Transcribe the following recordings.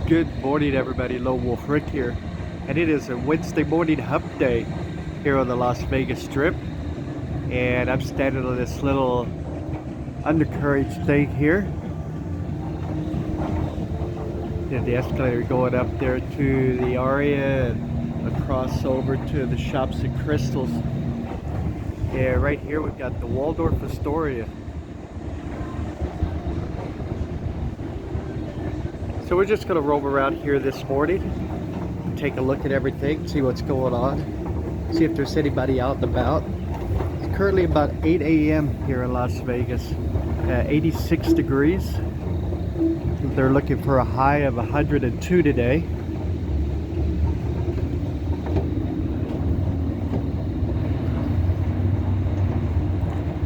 Good morning, everybody. Lone Wolf Rick here, and it is a Wednesday morning hump day here on the Las Vegas Strip, and I'm standing on this little undercarriage thing here, and the escalator going up there to the Aria and across over to the Shops at Crystals. And right here we've got the Waldorf Astoria. So we're just going to roam around here this morning, take a look at everything, see what's going on, see if there's anybody out and about. It's currently about 8 a.m. here in Las Vegas, 86 degrees. They're looking for a high of 102 today.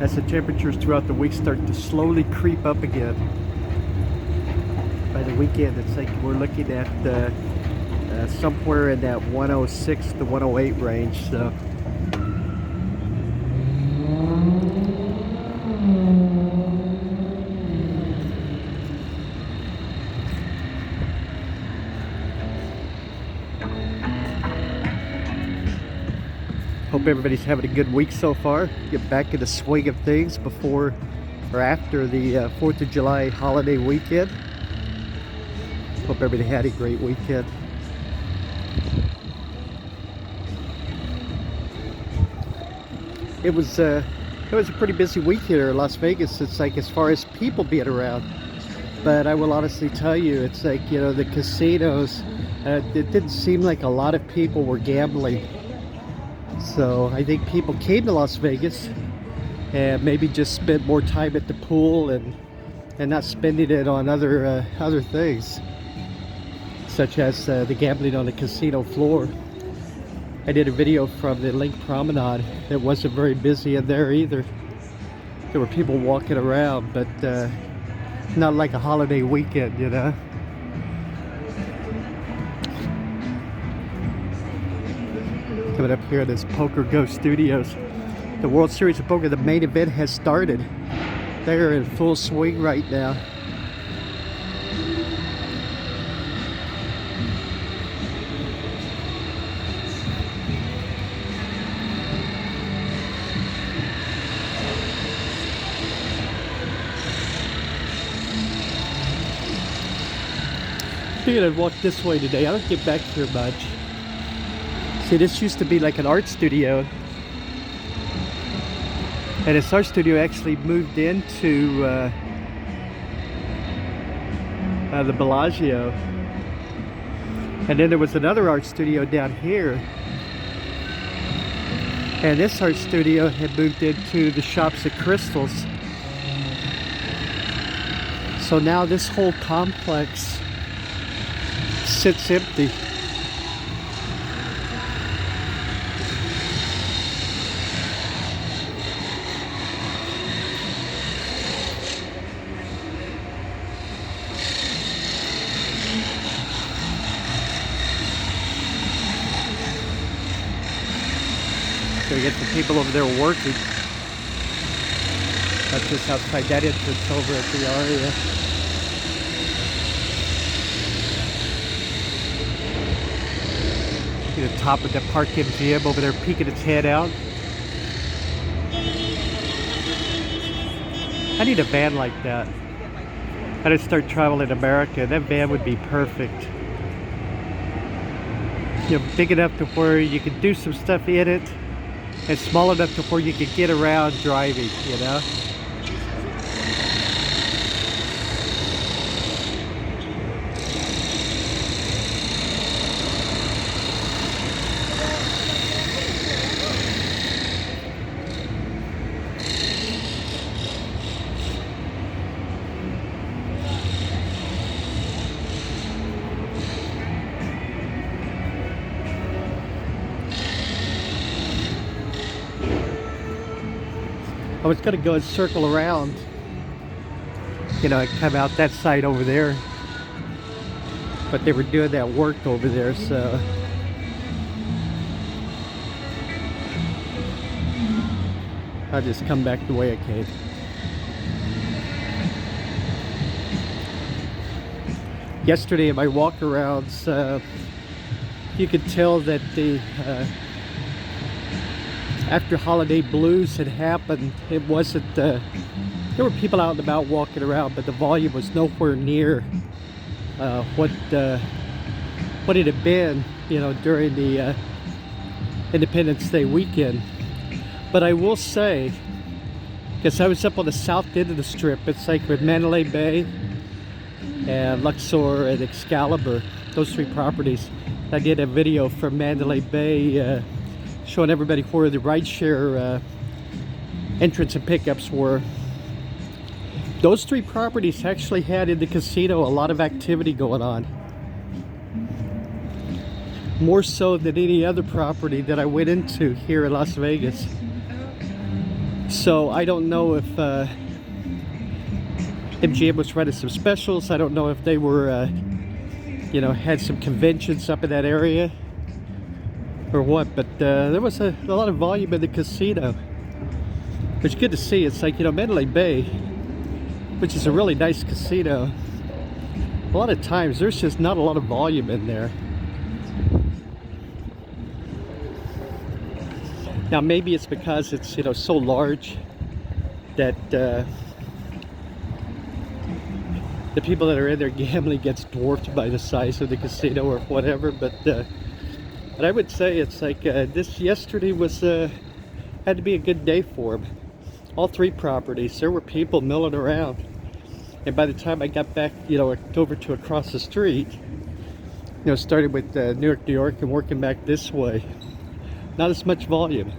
As the temperatures throughout the week start to slowly creep up again. By the weekend, it's like we're looking at somewhere in that 106 to 108 range. So hope everybody's having a good week so far. Get back in the swing of things before or after the 4th of July holiday weekend. Hope everybody had a great weekend. It was a pretty busy week here in Las Vegas. It's like as far as people being around, but I will honestly tell you, it's like, you know, the casinos, it didn't seem like a lot of people were gambling. So I think people came to Las Vegas and maybe just spent more time at the pool and not spending it on other things, such as the gambling on the casino floor. I did a video from the Link Promenade. It wasn't very busy in there either. There were people walking around, but not like a holiday weekend, you know. Coming up here at this Poker Go Studios. The World Series of Poker, the main event has started. They're in full swing right now. I figured I'd walk this way today. I don't get back here much. See, this used to be like an art studio. And this art studio actually moved into the Bellagio. And then there was another art studio down here. And this art studio had moved into the Shops at Crystals. So now this whole complex sits empty. So we get some people over there working. That's just outside that entrance over at the Aria. See the top of the Park MGM over there peeking its head out. I need a van like that. I'd start traveling America. That van would be perfect. You know, big enough to where you can do some stuff in it, and small enough to where you can get around driving, you know? I was gonna go and circle around, you know, and come out that side over there, but they were doing that work over there, so I'll just come back the way I came. yesterday in my walk-arounds, you could tell that the after holiday blues had happened, it wasn't there were people out and about walking around, but the volume was nowhere near what it had been, you know, during the Independence Day weekend. But I will say, because I was up on the south end of the strip, it's like with Mandalay Bay and Luxor and Excalibur, those three properties. I did a video from Mandalay Bay showing everybody where the rideshare entrance and pickups were. Those three properties actually had in the casino a lot of activity going on. More so than any other property that I went into here in Las Vegas. So I don't know if MGM was running some specials. I don't know if they were, you know, had some conventions up in that area or what, but there was a lot of volume in the casino, which is good to see. It's like, you know, Mandalay Bay, which is a really nice casino, a lot of times there's just not a lot of volume in there. Now maybe it's because it's, you know, so large that the people that are in there gambling gets dwarfed by the size of the casino or whatever. But I would say it's like yesterday was had to be a good day for them. All three properties, there were people milling around, and by the time I got back, you know, over to across the street, you know, started with New York, and working back this way, not as much volume.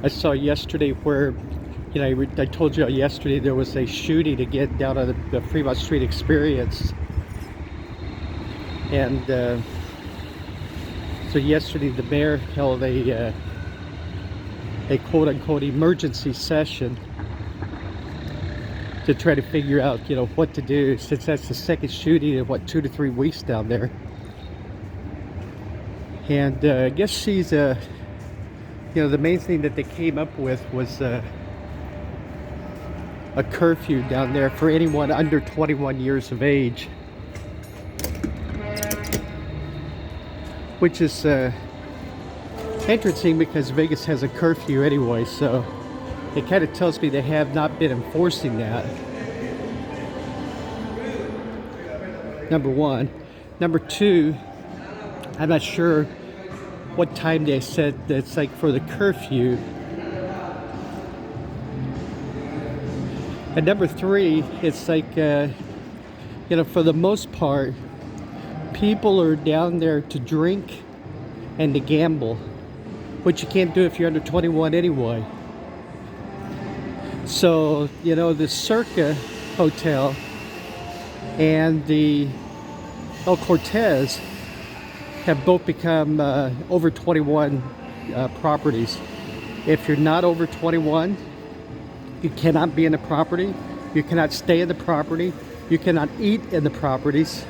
I saw yesterday where, you know, I told you yesterday there was a shooting again down on the Fremont Street Experience. And so yesterday the mayor held a quote-unquote emergency session to try to figure out, you know, what to do, since that's the second shooting in, what, 2 to 3 weeks down there. And I guess she's you know, the main thing that they came up with was a curfew down there for anyone under 21 years of age, which is interesting because Vegas has a curfew anyway, so it kind of tells me they have not been enforcing that. Number one. Number two, I'm not sure what time they said that's like for the curfew. And number three, it's like, you know, for the most part, people are down there to drink and to gamble, which you can't do if you're under 21 anyway. So, you know, the Circa Hotel and the El Cortez have both become over 21 properties. If you're not over 21, you cannot be in the property, you cannot stay in the property, you cannot eat in the properties.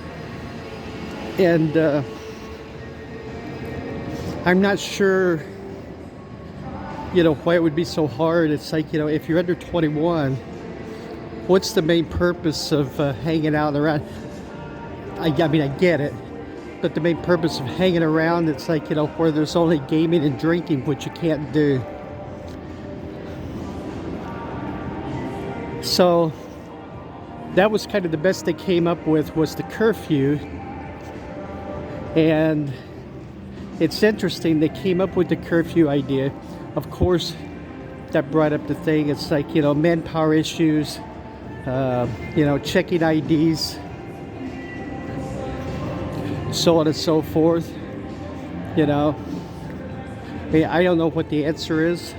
And I'm not sure, you know, why it would be so hard. It's like, you know, if you're under 21, what's the main purpose of hanging out around? I mean, I get it. But the main purpose of hanging around, it's like, you know, where there's only gaming and drinking, which you can't do. So that was kind of the best they came up with, was the curfew. And it's interesting, they came up with the curfew idea. Of course, that brought up the thing, it's like, you know, manpower issues, you know, checking IDs, so on and so forth. You know, hey, I don't know what the answer is.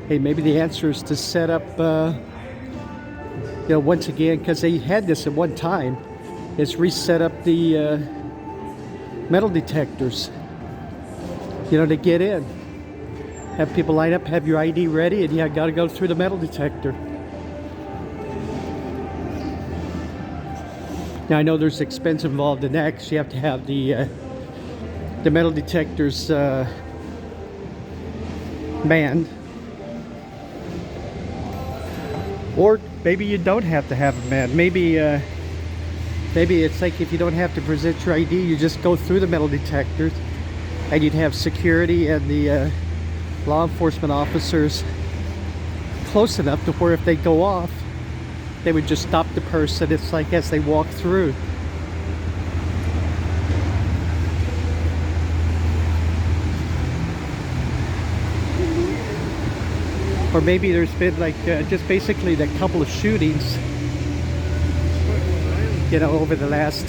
Hey, maybe the answer is to set up, you know, once again, because they had this at one time, is reset up the metal detectors. you know, to get in. Have people line up, have your ID ready, and you got to go through the metal detector. Now I know there's expense involved in that, because you have to have the metal detectors manned. Or maybe you don't have to have them manned. Maybe it's like if you don't have to present your ID, you just go through the metal detectors, and you'd have security and the law enforcement officers close enough to where if they go off, they would just stop the person. It's like as they walk through. Or maybe there's been like just basically a couple of shootings, you know, over the last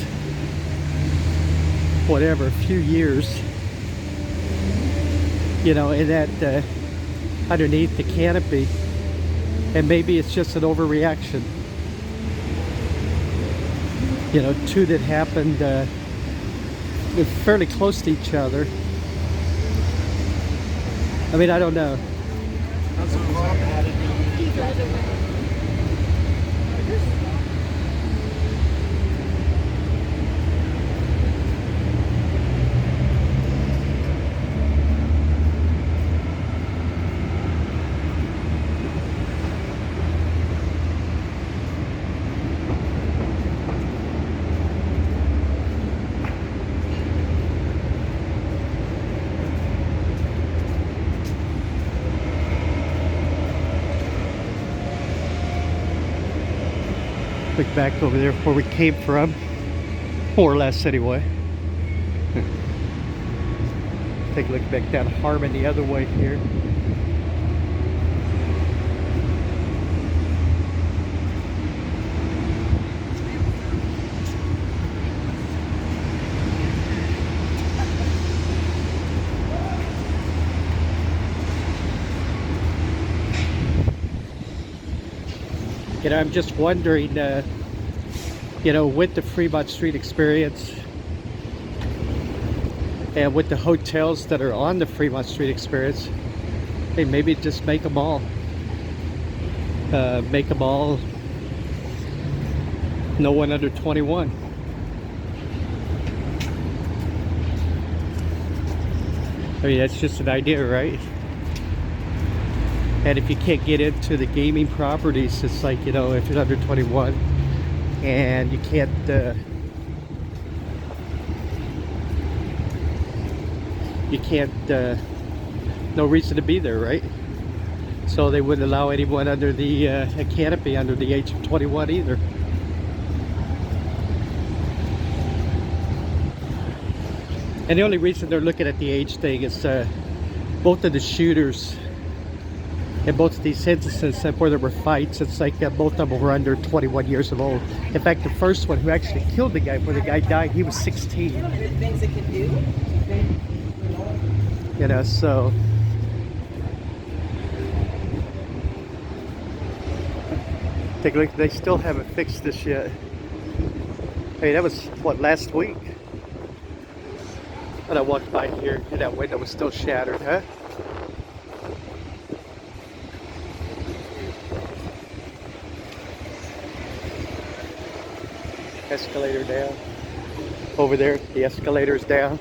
whatever few years, you know, in that underneath the canopy, and maybe it's just an overreaction, you know, two that happened fairly close to each other. I mean, I don't know. Look back over there where we came from, more or less anyway. Take a look back down Harmon the other way here. You know, I'm just wondering, you know, with the Fremont Street experience and with the hotels that are on the Fremont Street experience, hey, maybe just make them all. Make them all no one under 21. I mean, that's just an idea, right? And if you can't get into the gaming properties, it's like, you know, if you're under 21 and you can't no reason to be there, right? So they wouldn't allow anyone under the canopy under the age of 21 either. And the only reason they're looking at the age thing is both of the shooters in both of these instances where there were fights, it's like both of them were under 21 years of old. In fact, the first one who actually killed the guy, where the guy died, he was 16. Good things it can do. You know, so take a look. They still haven't fixed this yet. Hey, that was what, last week? And I walked by here and that window was still shattered, huh? Escalator down. Over there, the escalator's down.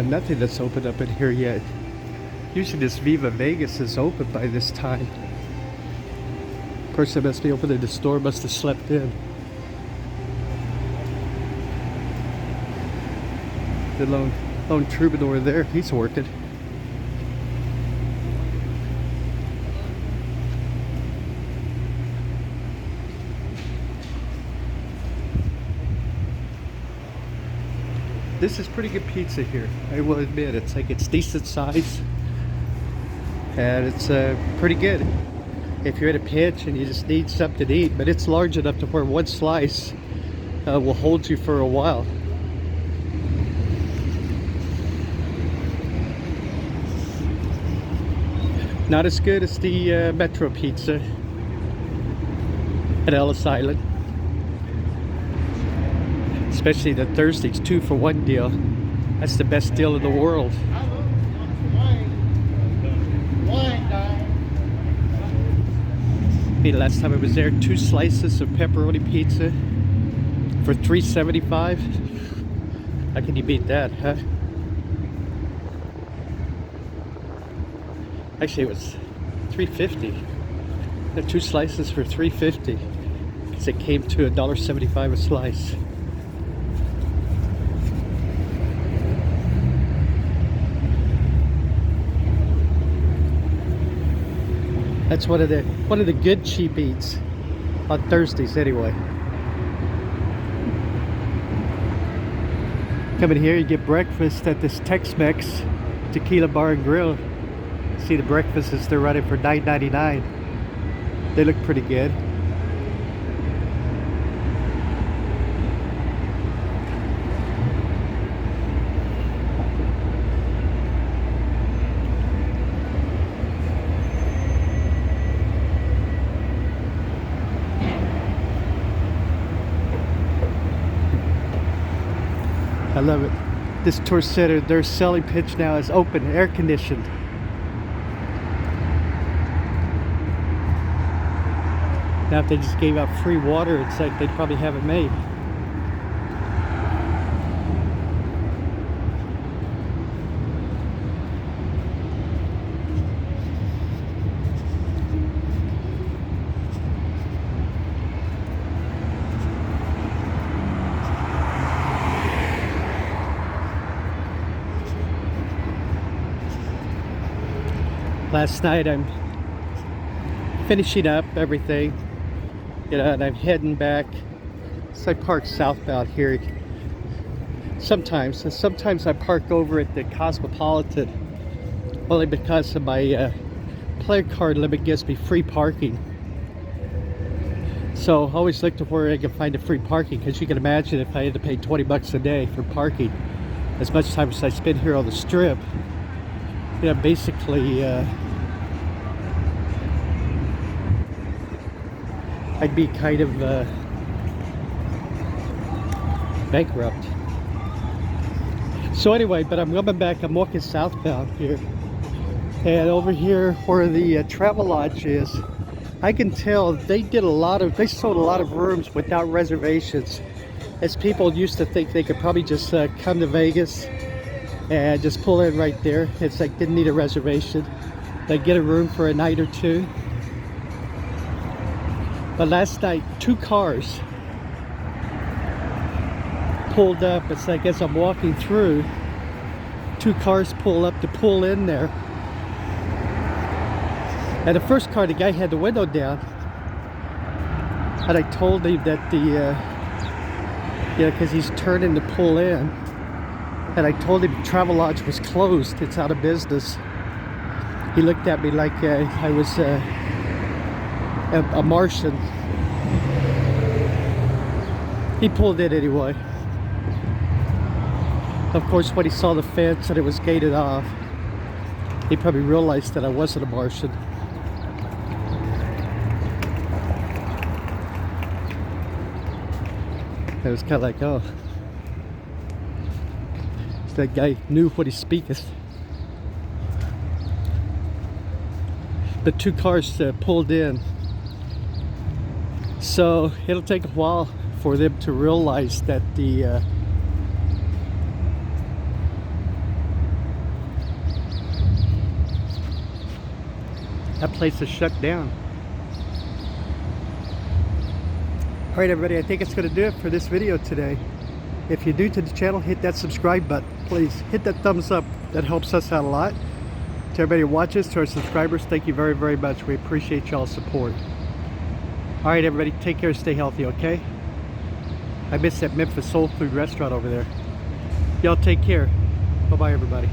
Nothing that's opened up in here yet. Usually this Viva Vegas is open by this time. Person must be opening the store, must have slept in. The lone troubadour there, he's working. This is pretty good pizza here. I will admit, it's decent size, and it's pretty good if you're in a pinch and you just need something to eat. But it's large enough to where one slice will hold you for a while. Not as good as the Metro Pizza at Ellis Island. Especially the Thursdays 2-for-1 deal. That's the best deal in the world. The last time I was there, 2 slices of pepperoni pizza for $3.75. How can you beat that, huh? Actually, it was $3.50. The 2 slices for $3.50 because it came to $1.75 a slice. That's one of the good cheap eats on Thursdays anyway. Coming here, you get breakfast at this Tex-Mex Tequila Bar and Grill. See the breakfasts, they're running for $9.99. They look pretty good. I love it. This tourist center, their selling pitch now is open, air conditioned. Now if they just gave out free water, it's like they'd probably have it made. Last night I'm finishing up everything, you know, and I'm heading back. So I park southbound here sometimes, and sometimes I park over at the Cosmopolitan only because of my player card limit gives me free parking. So I always look to where I can find a free parking, because you can imagine if I had to pay 20 bucks a day for parking, as much time as I spend here on the Strip, you know, basically I'd be kind of bankrupt. So anyway, but I'm coming back, I'm walking southbound here, and over here where the Travelodge is, I can tell they sold a lot of rooms without reservations, as people used to think they could probably just come to Vegas and just pull in right there. It's like didn't need a reservation. They get a room for a night or two. But last night, 2 cars pulled up. It's like as I'm walking through, 2 cars pull up to pull in there. And the first car, the guy had the window down. And I told him that because he's turning to pull in. And I told him Travelodge was closed, it's out of business. He looked at me like I was a Martian. He pulled in anyway. Of course, when he saw the fence and it was gated off, he probably realized that I wasn't a Martian. It was kind of like, oh, that guy knew what he speaketh. The 2 cars pulled in. So it'll take a while for them to realize that that place is shut down. Alright everybody, I think it's going to do it for this video today. If you're new to the channel, hit that subscribe button. Please hit that thumbs up. That helps us out a lot. To everybody who watches, to our subscribers, thank you very, very much. We appreciate y'all's support. Alright everybody, take care, stay healthy, okay? I miss that Memphis Soul Food restaurant over there. Y'all take care. Bye-bye, everybody.